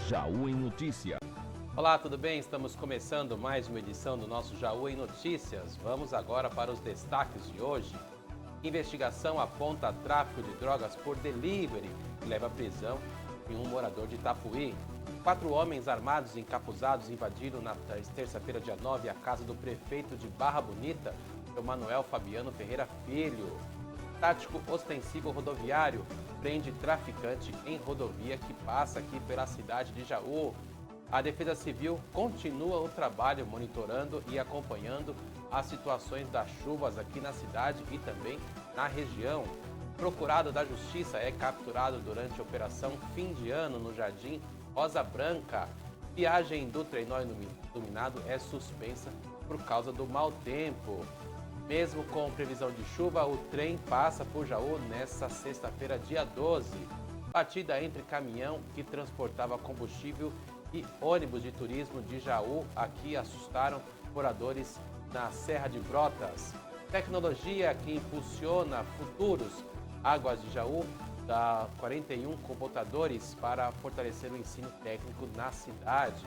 Jaú em Notícia. Olá, tudo bem? Estamos começando mais uma edição do nosso Jaú em Notícias. Vamos agora para os destaques de hoje. Investigação aponta tráfico de drogas por delivery e leva à prisão de um morador de Itapuí. 4 homens armados e encapuzados invadiram na terça-feira, dia 9, a casa do prefeito de Barra Bonita, o Manuel Fabiano Ferreira Filho. Tático ostensivo rodoviário prende traficante em rodovia que passa aqui pela cidade de Jaú. A Defesa Civil continua o trabalho monitorando e acompanhando as situações das chuvas aqui na cidade e também na região. Procurado da Justiça é capturado durante a operação Fim de Ano no Jardim Rosa Branca. Viagem do trenó iluminado é suspensa por causa do mau tempo. Mesmo com previsão de chuva, o trem passa por Jaú nesta sexta-feira, dia 12. Batida entre caminhão que transportava combustível e ônibus de turismo de Jaú aqui assustaram moradores na Serra de Brotas. Tecnologia que impulsiona futuros. Águas de Jaú dá 41 computadores para fortalecer o ensino técnico na cidade.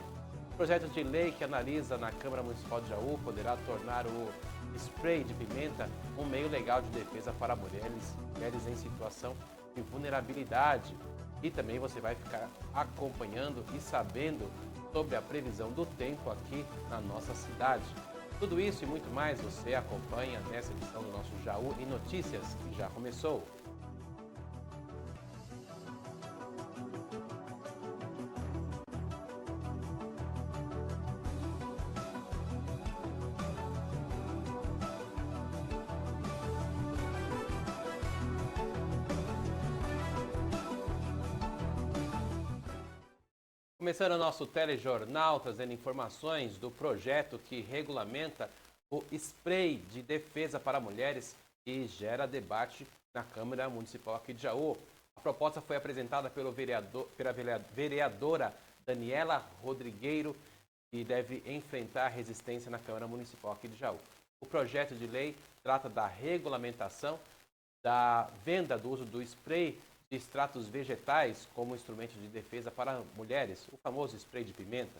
Projeto de lei que analisa na Câmara Municipal de Jaú poderá tornar o spray de pimenta um meio legal de defesa para mulheres em situação de vulnerabilidade. E também você vai ficar acompanhando e sabendo sobre a previsão do tempo aqui na nossa cidade. Tudo isso e muito mais você acompanha nessa edição do nosso Jaú em Notícias, que já começou. Começando o nosso telejornal, trazendo informações do projeto que regulamenta o spray de defesa para mulheres e gera debate na Câmara Municipal aqui de Jaú. A proposta foi apresentada pela vereadora Daniela Rodrigueiro e deve enfrentar resistência na Câmara Municipal aqui de Jaú. O projeto de lei trata da regulamentação da venda do uso do spray de extratos vegetais como instrumento de defesa para mulheres, o famoso spray de pimenta,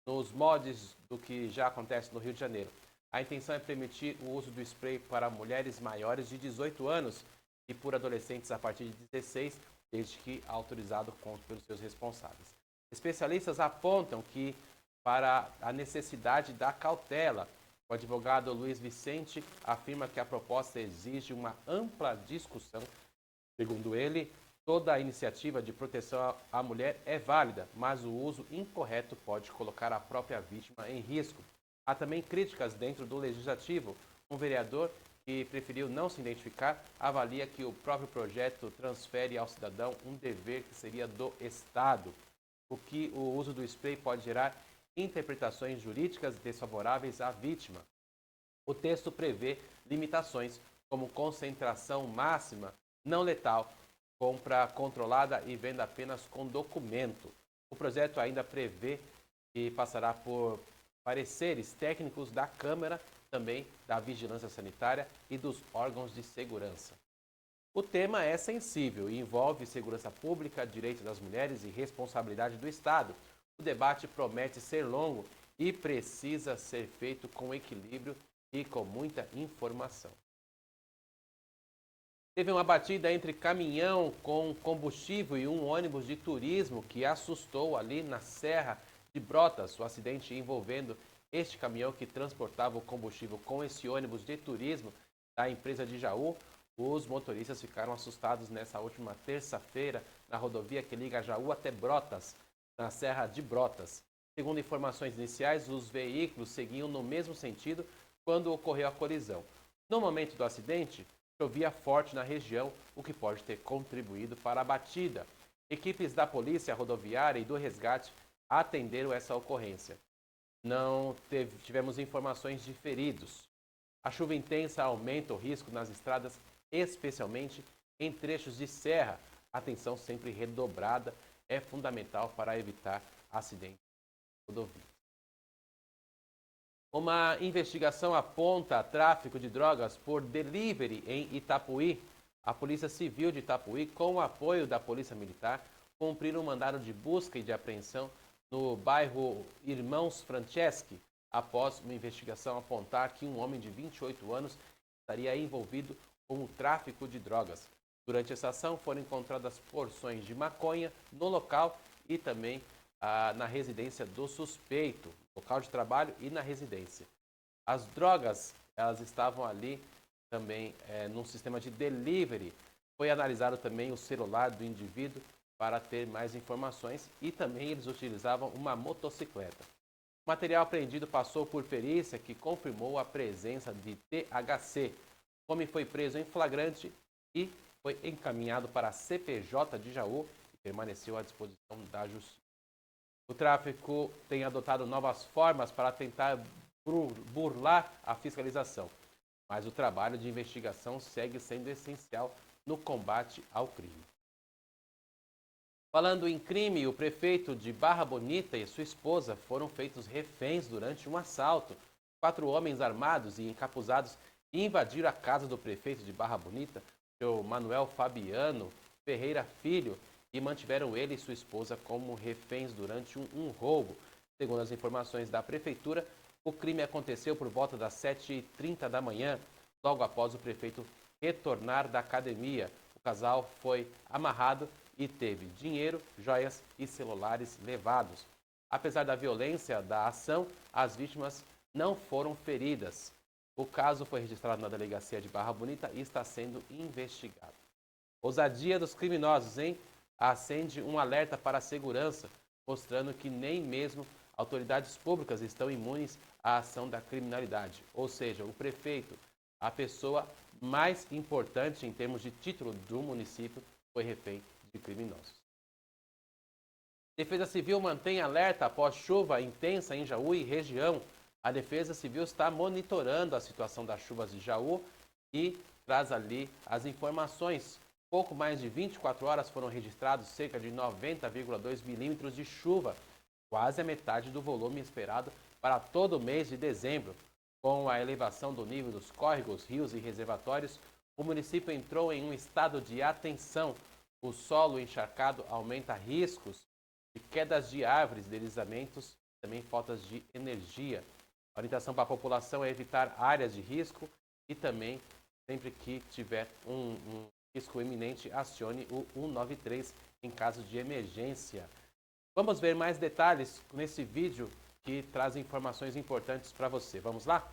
nos moldes do que já acontece no Rio de Janeiro. A intenção é permitir o uso do spray para mulheres maiores de 18 anos e por adolescentes a partir de 16, desde que autorizado pelos seus responsáveis. Especialistas apontam que para a necessidade da cautela, o advogado Luiz Vicente afirma que a proposta exige uma ampla discussão. Segundo ele, toda a iniciativa de proteção à mulher é válida, mas o uso incorreto pode colocar a própria vítima em risco. Há também críticas dentro do Legislativo. Um vereador que preferiu não se identificar avalia que o próprio projeto transfere ao cidadão um dever que seria do Estado, o que o uso do spray pode gerar interpretações jurídicas desfavoráveis à vítima. O texto prevê limitações, como concentração máxima não letal, compra controlada e venda apenas com documento. O projeto ainda prevê que passará por pareceres técnicos da Câmara, também da Vigilância Sanitária e dos órgãos de segurança. O tema é sensível e envolve segurança pública, direitos das mulheres e responsabilidade do Estado. O debate promete ser longo e precisa ser feito com equilíbrio e com muita informação. Teve uma batida entre caminhão com combustível e um ônibus de turismo que assustou ali na Serra de Brotas. O acidente envolvendo este caminhão que transportava o combustível com esse ônibus de turismo da empresa de Jaú. Os motoristas ficaram assustados nessa última terça-feira na rodovia que liga Jaú até Brotas, na Serra de Brotas. Segundo informações iniciais, os veículos seguiam no mesmo sentido quando ocorreu a colisão. No momento do acidente, chovia forte na região, o que pode ter contribuído para a batida. Equipes da Polícia Rodoviária e do Resgate atenderam essa ocorrência. Não tivemos informações de feridos. A chuva intensa aumenta o risco nas estradas, especialmente em trechos de serra. Atenção sempre redobrada é fundamental para evitar acidentes rodoviários. Uma investigação aponta tráfico de drogas por delivery em Itapuí. A Polícia Civil de Itapuí, com o apoio da Polícia Militar, cumpriram um mandado de busca e de apreensão no bairro Irmãos Franceschi, após uma investigação apontar que um homem de 28 anos estaria envolvido com o tráfico de drogas. Durante essa ação foram encontradas porções de maconha no local e também na residência do suspeito, local de trabalho e na residência. As drogas, elas estavam ali também num sistema de delivery. Foi analisado também o celular do indivíduo para ter mais informações e também eles utilizavam uma motocicleta. O material apreendido passou por perícia que confirmou a presença de THC. O homem foi preso em flagrante e foi encaminhado para a CPJ de Jaú e permaneceu à disposição da Justiça. O tráfico tem adotado novas formas para tentar burlar a fiscalização, mas o trabalho de investigação segue sendo essencial no combate ao crime. Falando em crime, o prefeito de Barra Bonita e sua esposa foram feitos reféns durante um assalto. 4 homens armados e encapuzados invadiram a casa do prefeito de Barra Bonita, seu Manuel Fabiano Ferreira Filho, e mantiveram ele e sua esposa como reféns durante um roubo. Segundo as informações da prefeitura, o crime aconteceu por volta das 7h30 da manhã, logo após o prefeito retornar da academia. O casal foi amarrado e teve dinheiro, joias e celulares levados. Apesar da violência da ação, as vítimas não foram feridas. O caso foi registrado na delegacia de Barra Bonita e está sendo investigado. Ousadia dos criminosos, hein? Acende um alerta para a segurança, mostrando que nem mesmo autoridades públicas estão imunes à ação da criminalidade. Ou seja, o prefeito, a pessoa mais importante em termos de título do município, foi refém de criminosos. Defesa Civil mantém alerta após chuva intensa em Jaú e região. A Defesa Civil está monitorando a situação das chuvas de Jaú e traz ali as informações. Pouco mais de 24 horas foram registrados cerca de 90,2 milímetros de chuva, quase a metade do volume esperado para todo o mês de dezembro. Com a elevação do nível dos córregos, rios e reservatórios, o município entrou em um estado de atenção. O solo encharcado aumenta riscos de quedas de árvores, deslizamentos e também faltas de energia. A orientação para a população é evitar áreas de risco e também, sempre que tiver um risco iminente, acione o 193 em caso de emergência. Vamos ver mais detalhes nesse vídeo que traz informações importantes para você. Vamos lá?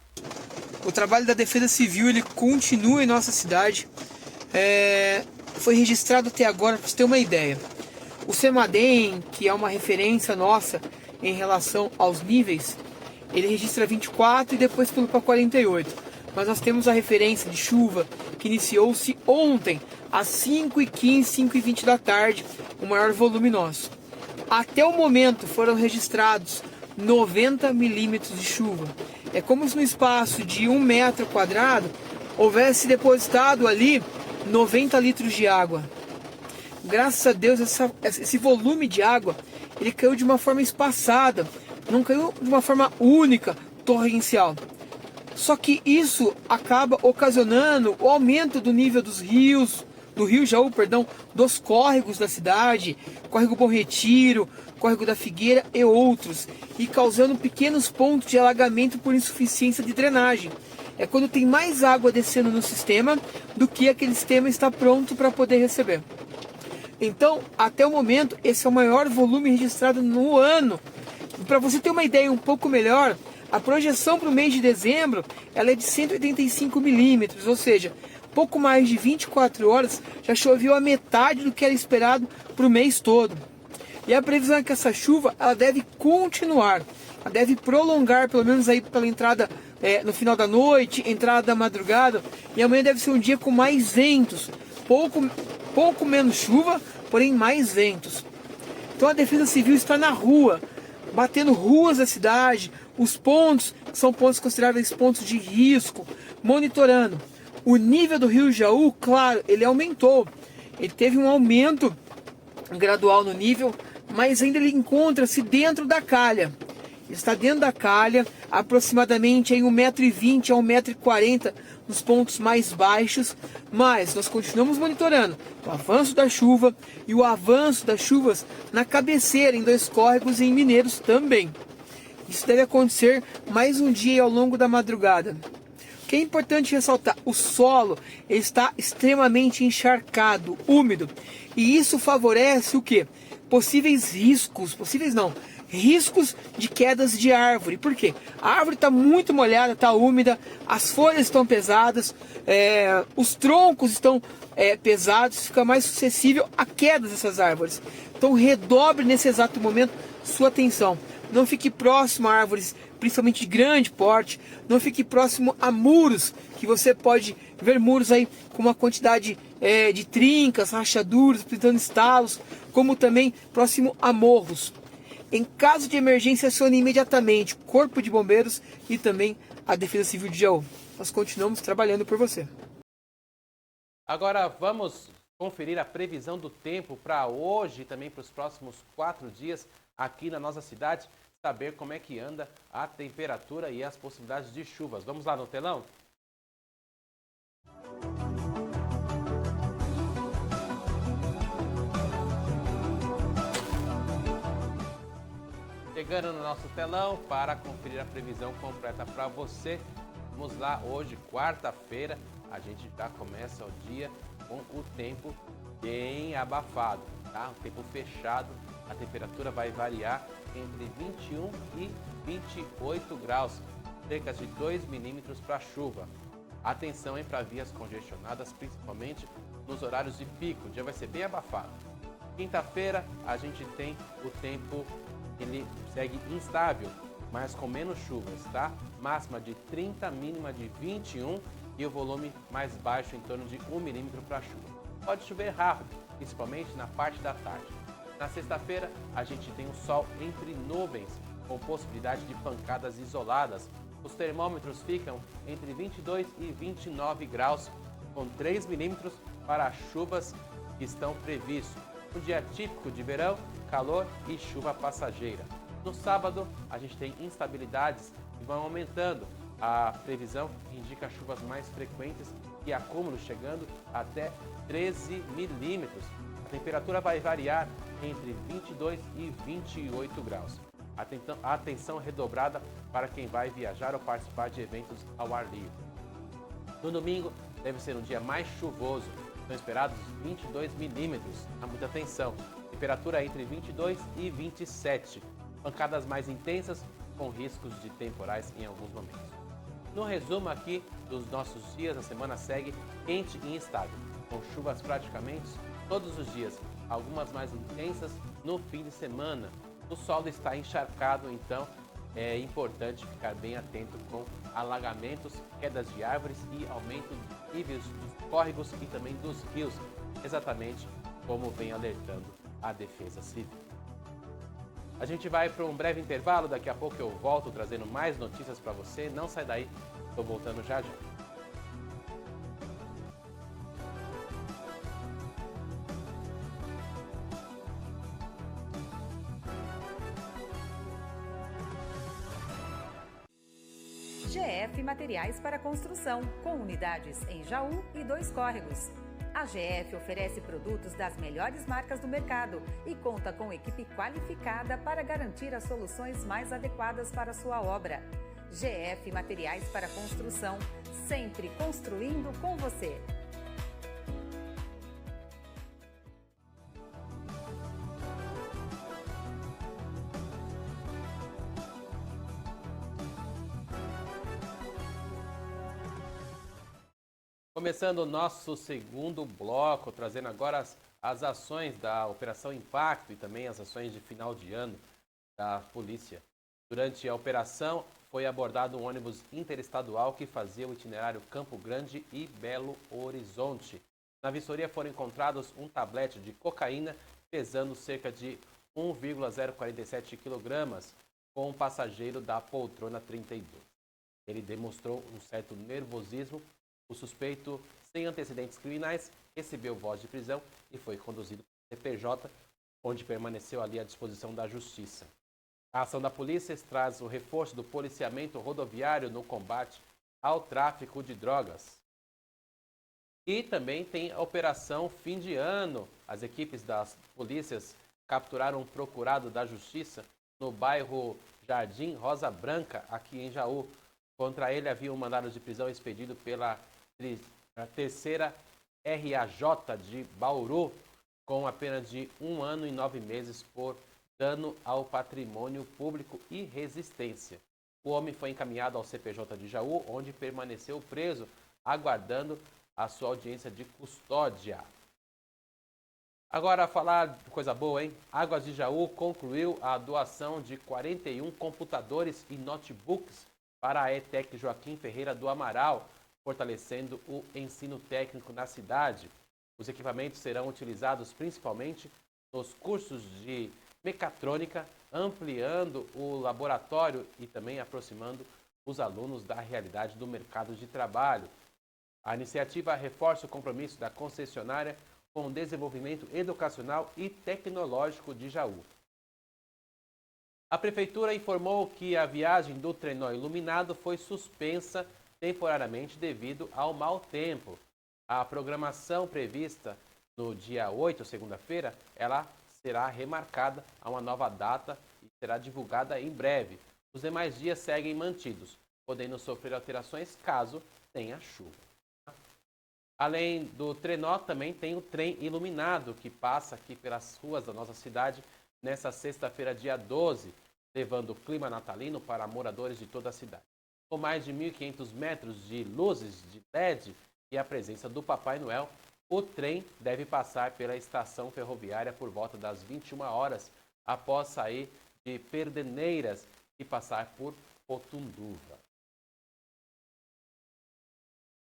O trabalho da Defesa Civil ele continua em nossa cidade. Foi registrado até agora, para você ter uma ideia. O CEMADEM, que é uma referência nossa em relação aos níveis, ele registra 24 e depois pula para 48. Mas nós temos a referência de chuva que iniciou-se ontem, às 5h15, 5h20 da tarde, o maior volume nosso. Até o momento foram registrados 90 milímetros de chuva. É como se no espaço de 1 metro quadrado houvesse depositado ali 90 litros de água. Graças a Deus esse volume de água ele caiu de uma forma espaçada, não caiu de uma forma única, torrencial. Só que isso acaba ocasionando o aumento do nível dos rios, do Rio Jaú, dos córregos da cidade, córrego Bom Retiro, córrego da Figueira e outros, e causando pequenos pontos de alagamento por insuficiência de drenagem. É quando tem mais água descendo no sistema do que aquele sistema está pronto para poder receber. Então, até o momento, esse é o maior volume registrado no ano. Para você ter uma ideia um pouco melhor, a projeção para o mês de dezembro ela é de 185 milímetros, ou seja, pouco mais de 24 horas já choveu a metade do que era esperado para o mês todo. E a previsão é que essa chuva ela deve continuar, ela deve prolongar pelo menos aí pela entrada no final da noite, entrada da madrugada, e amanhã deve ser um dia com mais ventos, pouco menos chuva, porém mais ventos. Então a Defesa Civil está na rua, batendo ruas da cidade, os pontos, que são pontos consideráveis pontos de risco, monitorando. O nível do Rio Jaú, claro, ele aumentou. Ele teve um aumento gradual no nível, mas ainda ele encontra-se dentro da calha. está dentro da calha, aproximadamente em 1,20 m a 1,40 m nos pontos mais baixos, mas nós continuamos monitorando o avanço da chuva e o avanço das chuvas na cabeceira, em Dois Córregos e em Mineiros também. Isso deve acontecer mais um dia ao longo da madrugada. O que é importante ressaltar, o solo está extremamente encharcado, úmido, e isso favorece o quê? Riscos de quedas de árvore. Por quê? A árvore está muito molhada, está úmida, as folhas estão pesadas, os troncos estão pesados, fica mais suscetível a quedas dessas árvores. Então redobre nesse exato momento sua atenção. Não fique próximo a árvores, principalmente de grande porte. Não fique próximo a muros, que você pode ver muros aí com uma quantidade de trincas, rachaduras, apresentando estalos, como também próximo a morros. Em caso de emergência, acione imediatamente o Corpo de Bombeiros e também a Defesa Civil de Jaú. Nós continuamos trabalhando por você. Agora vamos conferir a previsão do tempo para hoje e também para os próximos 4 dias aqui na nossa cidade, saber como é que anda a temperatura e as possibilidades de chuvas. Vamos lá no telão? Chegando no nosso telão para conferir a previsão completa para você. Vamos lá, hoje, quarta-feira, a gente já começa o dia com o tempo bem abafado, tá? O tempo fechado, a temperatura vai variar entre 21 e 28 graus, cerca de 2 milímetros para chuva. Atenção para vias congestionadas, principalmente nos horários de pico, o dia vai ser bem abafado. Quinta-feira, a gente tem o tempo, ele segue instável, mas com menos chuvas, tá? Máxima de 30, mínima de 21 e o volume mais baixo em torno de 1 milímetro para chuva. Pode chover rápido, principalmente na parte da tarde. Na sexta-feira, a gente tem o sol entre nuvens, com possibilidade de pancadas isoladas. Os termômetros ficam entre 22 e 29 graus, com 3 milímetros para chuvas que estão previstos. Um dia típico de verão, calor e chuva passageira. No sábado, a gente tem instabilidades que vão aumentando. A previsão indica chuvas mais frequentes e acúmulos chegando até 13 milímetros. A temperatura vai variar entre 22 e 28 graus. Atenção redobrada para quem vai viajar ou participar de eventos ao ar livre. No domingo, deve ser um dia mais chuvoso. São esperados 22 milímetros. Há muita atenção. Temperatura entre 22 e 27. Pancadas mais intensas com riscos de temporais em alguns momentos. No resumo aqui dos nossos dias, a semana segue quente e instável, com chuvas praticamente todos os dias, algumas mais intensas no fim de semana. O solo está encharcado, então é importante ficar bem atento com alagamentos, quedas de árvores e aumento de níveis dos córregos e também dos rios, exatamente como vem alertando a Defesa Civil. A gente vai para um breve intervalo, daqui a pouco eu volto trazendo mais notícias para você. Não sai daí, estou voltando já já. GF Materiais para Construção, com unidades em Jaú e Dois Córregos. A GF oferece produtos das melhores marcas do mercado e conta com equipe qualificada para garantir as soluções mais adequadas para a sua obra. GF Materiais para Construção, sempre construindo com você. Começando o nosso segundo bloco, trazendo agora as ações da Operação Impacto e também as ações de final de ano da polícia. Durante a operação, foi abordado um ônibus interestadual que fazia o itinerário Campo Grande e Belo Horizonte. Na vistoria foram encontrados um tablete de cocaína pesando cerca de 1,047 kg com um passageiro da poltrona 32. Ele demonstrou um certo nervosismo. O suspeito, sem antecedentes criminais, recebeu voz de prisão e foi conduzido para o CPJ, onde permaneceu ali à disposição da Justiça. A ação da polícia traz o reforço do policiamento rodoviário no combate ao tráfico de drogas. E também tem a Operação Fim de Ano. As equipes das polícias capturaram um procurado da Justiça no bairro Jardim Rosa Branca, aqui em Jaú. Contra ele havia um mandado de prisão expedido pela terceira RAJ de Bauru, com a pena de 1 ano e 9 meses por dano ao patrimônio público e resistência. O homem foi encaminhado ao CPJ de Jaú, onde permaneceu preso, aguardando a sua audiência de custódia. Agora, falar de coisa boa, hein? Águas de Jaú concluiu a doação de 41 computadores e notebooks para a ETEC Joaquim Ferreira do Amaral, fortalecendo o ensino técnico na cidade. Os equipamentos serão utilizados principalmente nos cursos de mecatrônica, ampliando o laboratório e também aproximando os alunos da realidade do mercado de trabalho. A iniciativa reforça o compromisso da concessionária com o desenvolvimento educacional e tecnológico de Jaú. A Prefeitura informou que a viagem do trenó iluminado foi suspensa temporariamente devido ao mau tempo. A programação prevista no dia 8, segunda-feira, ela será remarcada a uma nova data e será divulgada em breve. Os demais dias seguem mantidos, podendo sofrer alterações caso tenha chuva. Além do trenó, também tem o trem iluminado, que passa aqui pelas ruas da nossa cidade nesta sexta-feira, dia 12, levando o clima natalino para moradores de toda a cidade. Com mais de 1.500 metros de luzes de LED e a presença do Papai Noel, o trem deve passar pela estação ferroviária por volta das 21 horas, após sair de Pederneiras e passar por Potunduva.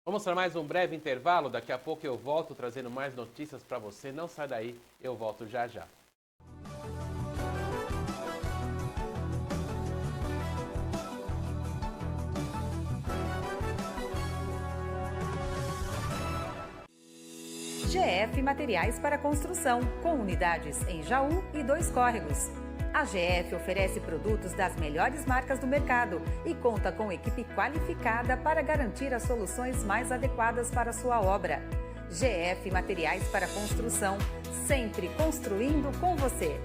Vamos para mais um breve intervalo, daqui a pouco eu volto trazendo mais notícias para você. Não sai daí, eu volto já já. GF Materiais para Construção, com unidades em Jaú e 2 Córregos. A GF oferece produtos das melhores marcas do mercado e conta com equipe qualificada para garantir as soluções mais adequadas para a sua obra. GF Materiais para Construção, sempre construindo com você.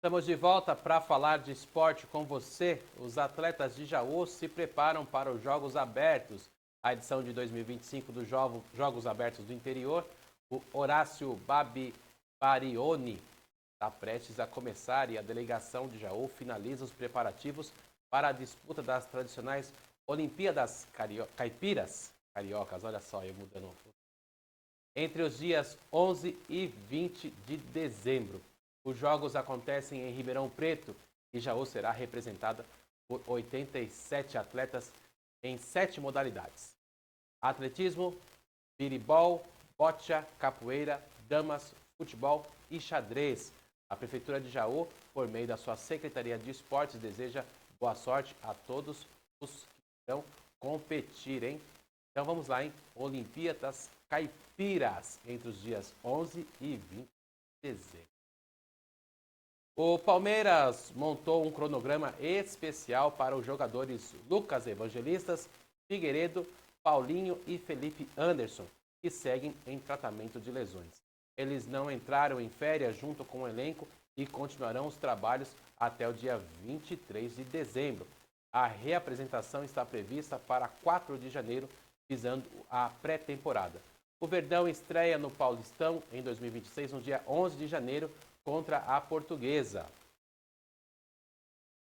Estamos de volta para falar de esporte com você. Os atletas de Jaú se preparam para os Jogos Abertos. A edição de 2025 dos Jogos Abertos do Interior, o Horácio Barioni está prestes a começar e a delegação de Jaú finaliza os preparativos para a disputa das tradicionais Olimpíadas Caipiras Cariocas. Olha só, eu mudando. Entre os dias 11 e 20 de dezembro. Os jogos acontecem em Ribeirão Preto e Jaú será representada por 87 atletas em 7 modalidades: atletismo, biribol, bocha, capoeira, damas, futebol e xadrez. A Prefeitura de Jaú, por meio da sua Secretaria de Esportes, deseja boa sorte a todos os que irão competir, hein? Então vamos lá, hein? Olimpíadas Caipiras, entre os dias 11 e 20 de dezembro. O Palmeiras montou um cronograma especial para os jogadores Lucas Evangelistas, Figueiredo, Paulinho e Felipe Anderson, que seguem em tratamento de lesões. Eles não entraram em férias junto com o elenco e continuarão os trabalhos até o dia 23 de dezembro. A reapresentação está prevista para 4 de janeiro, visando a pré-temporada. O Verdão estreia no Paulistão em 2026, no dia 11 de janeiro, contra a Portuguesa.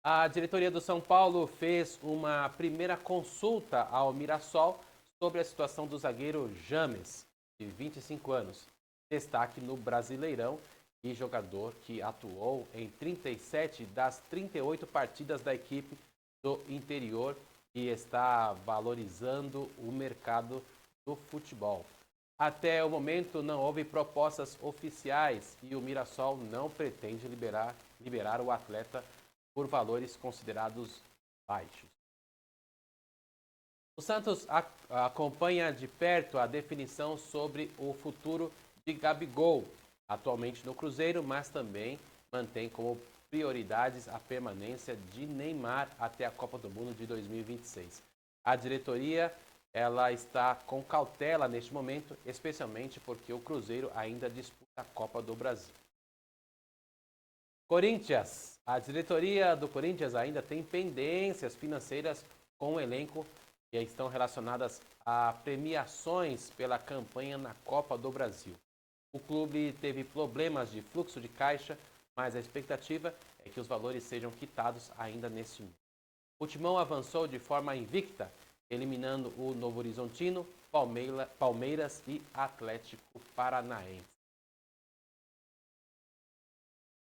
A diretoria do São Paulo fez uma primeira consulta ao Mirassol sobre a situação do zagueiro James, de 25 anos. Destaque no Brasileirão e jogador que atuou em 37 das 38 partidas da equipe do interior e está valorizando o mercado do futebol. Até o momento não houve propostas oficiais e o Mirassol não pretende liberar o atleta por valores considerados baixos. O Santos acompanha de perto a definição sobre o futuro de Gabigol, atualmente no Cruzeiro, mas também mantém como prioridades a permanência de Neymar até a Copa do Mundo de 2026. A diretoria ela está com cautela neste momento, especialmente porque o Cruzeiro ainda disputa a Copa do Brasil. Corinthians. A diretoria do Corinthians ainda tem pendências financeiras com o elenco que estão relacionadas a premiações pela campanha na Copa do Brasil. O clube teve problemas de fluxo de caixa, mas a expectativa é que os valores sejam quitados ainda neste mês. O Timão avançou de forma invicta, eliminando o Novo Horizontino, Palmeiras e Atlético Paranaense.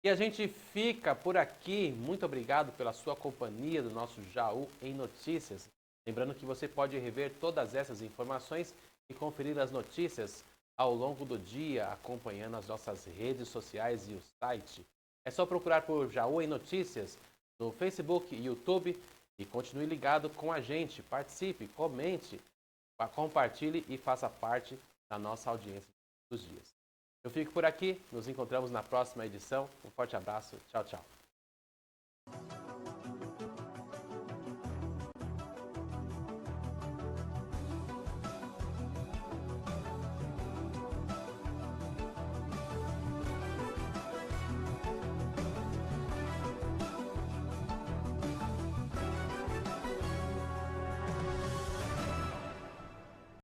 E a gente fica por aqui. Muito obrigado pela sua companhia do nosso Jaú em Notícias. Lembrando que você pode rever todas essas informações e conferir as notícias ao longo do dia, acompanhando as nossas redes sociais e o site. É só procurar por Jaú em Notícias no Facebook e YouTube e continue ligado com a gente. Participe, comente, compartilhe e faça parte da nossa audiência dos dias. Eu fico por aqui, nos encontramos na próxima edição. Um forte abraço, tchau, tchau.